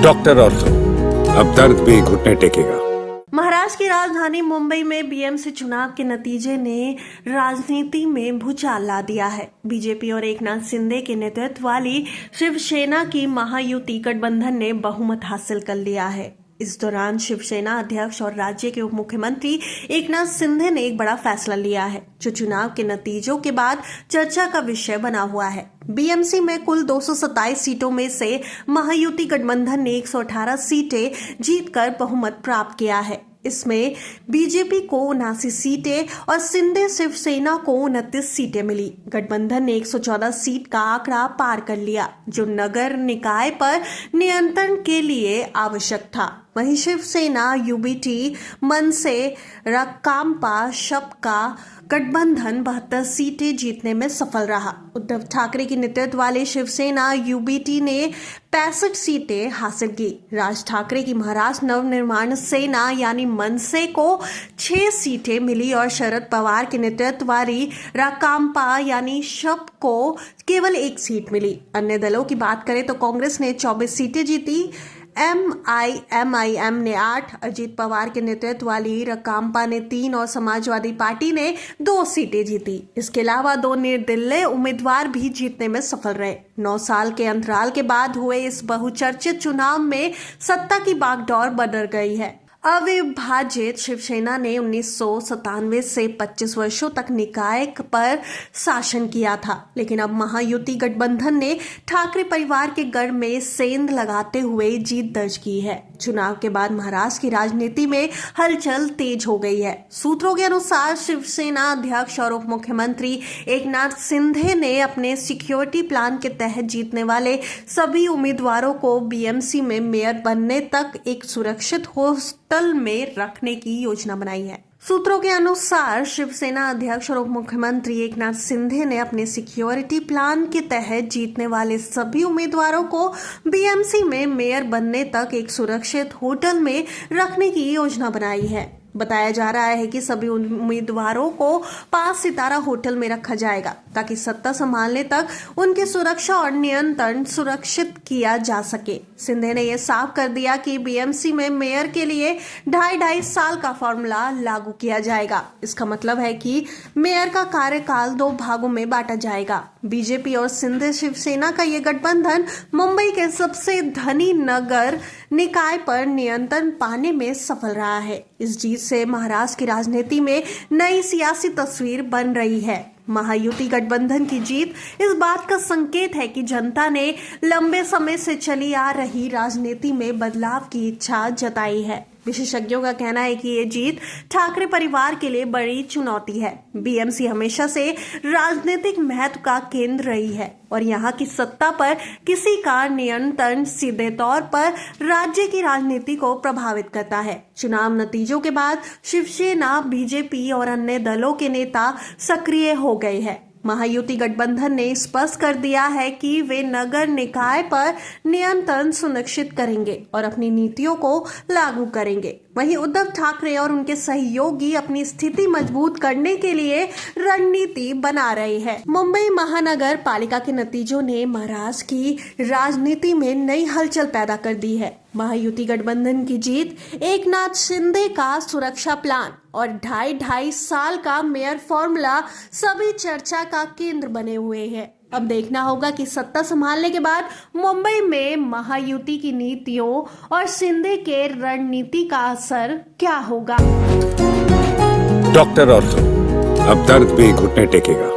Doctor ortho, अब दर्द भी घुटने टेकेगा। महाराष्ट्र की राजधानी मुंबई में बीएमसी चुनाव के नतीजे ने राजनीति में भूचाल ला दिया है। बीजेपी और एकनाथ शिंदे के नेतृत्व वाली शिवसेना की महायुति गठबंधन ने बहुमत हासिल कर लिया है। इस दौरान शिवसेना अध्यक्ष और राज्य के उप मुख्यमंत्री एकनाथ शिंदे ने एक बड़ा फैसला लिया है, जो चुनाव के नतीजों के बाद चर्चा का विषय बना हुआ है। बीएमसी में कुल 227 सीटों में से महायुति गठबंधन ने 118 सीटें जीतकर बहुमत प्राप्त किया है। इसमें बीजेपी को 79 सीटें और शिंदे शिवसेना को 29 सीटें मिली। गठबंधन ने 114 सीट का आंकड़ा पार कर लिया, जो नगर निकाय पर नियंत्रण के लिए आवश्यक था। वहीं शिवसेना, यूबीटी, मनसे, राकांपा, शपका गठबंधन 72 सीटें जीतने में सफल रहा। उद्धव ठाकरे के नेतृत्व वाले शिवसेना यूबीटी ने 65 सीटें हासिल की। राज ठाकरे की महाराष्ट्र नवनिर्माण सेना यानी मनसे को 6 सीटें मिली और शरद पवार के नेतृत्व वाली राकांपा यानी शप को केवल 1 सीट मिली। अन्य दलों की बात करें तो कांग्रेस ने 24 सीटें जीती, एमआईएम ने 8, अजीत पवार के नेतृत्व वाली राकांपा ने 3 और समाजवादी पार्टी ने 2 सीटें जीती। इसके अलावा 2 निर्दलीय उम्मीदवार भी जीतने में सफल रहे। 9 साल के अंतराल के बाद हुए इस बहुचर्चित चुनाव में सत्ता की बागडोर बदल गई है। अविभाजित शिवसेना ने 1997 से 25 वर्षों तक निकाय पर शासन किया था, लेकिन अब महायुति गठबंधन ने ठाकरे परिवार के गढ़ में सेंध लगाते हुए जीत दर्ज की है। चुनाव के बाद महाराष्ट्र की राजनीति में हलचल तेज हो गई है। सूत्रों के अनुसार शिवसेना अध्यक्ष और उप मुख्यमंत्री एकनाथ शिंदे ने अपने सिक्योरिटी प्लान के तहत जीतने वाले सभी उम्मीदवारों को बीएमसी में मेयर बनने तक एक सुरक्षित होटल में रखने की योजना बनाई है। सूत्रों के अनुसार शिवसेना अध्यक्ष और उप मुख्यमंत्री एकनाथ शिंदे ने अपने सिक्योरिटी प्लान के तहत जीतने वाले सभी उम्मीदवारों को बीएमसी में मेयर बनने तक एक सुरक्षित होटल में रखने की योजना बनाई है। बताया जा रहा है कि सभी उम्मीदवारों को 5 सितारा होटल में रखा जाएगा, ताकि सत्ता संभालने तक उनकी सुरक्षा और नियंत्रण सुरक्षित किया जा सके। शिंदे ने यह साफ कर दिया कि बीएमसी में मेयर के लिए 2.5 साल का फॉर्मूला लागू किया जाएगा। इसका मतलब है कि मेयर का कार्यकाल 2 भागों में बांटा जाएगा। बीजेपी और शिंदे शिवसेना का यह गठबंधन मुंबई के सबसे धनी नगर निकाय पर नियंत्रण पाने में सफल रहा है। इस जीत से महाराष्ट्र की राजनीति में नई सियासी तस्वीर बन रही है। महायुति गठबंधन की जीत इस बात का संकेत है कि जनता ने लंबे समय से चली आ रही राजनीति में बदलाव की इच्छा जताई है। विशेषज्ञों का कहना है कि ये जीत ठाकरे परिवार के लिए बड़ी चुनौती है। बीएमसी हमेशा से राजनीतिक महत्व का केंद्र रही है और यहाँ की सत्ता पर किसी का नियंत्रण सीधे तौर पर राज्य की राजनीति को प्रभावित करता है। चुनाव नतीजों के बाद शिवसेना, बीजेपी और अन्य दलों के नेता सक्रिय हो गए हैं। महायुति गठबंधन ने स्पष्ट कर दिया है कि वे नगर निकाय पर नियंत्रण सुनिश्चित करेंगे और अपनी नीतियों को लागू करेंगे। वहीं उद्धव ठाकरे और उनके सहयोगी अपनी स्थिति मजबूत करने के लिए रणनीति बना रहे हैं। मुंबई महानगर पालिका के नतीजों ने महाराष्ट्र की राजनीति में नई हलचल पैदा कर दी है। महायुति गठबंधन की जीत, एकनाथ शिंदे का सुरक्षा प्लान और 2.5 साल का मेयर फॉर्मूला सभी चर्चा का केंद्र बने हुए हैं। अब देखना होगा कि सत्ता संभालने के बाद मुंबई में महायुति की नीतियों और शिंदे के रणनीति का असर क्या होगा। डॉक्टर ऑर्थो, अब दर्द भी घुटने टेकेगा।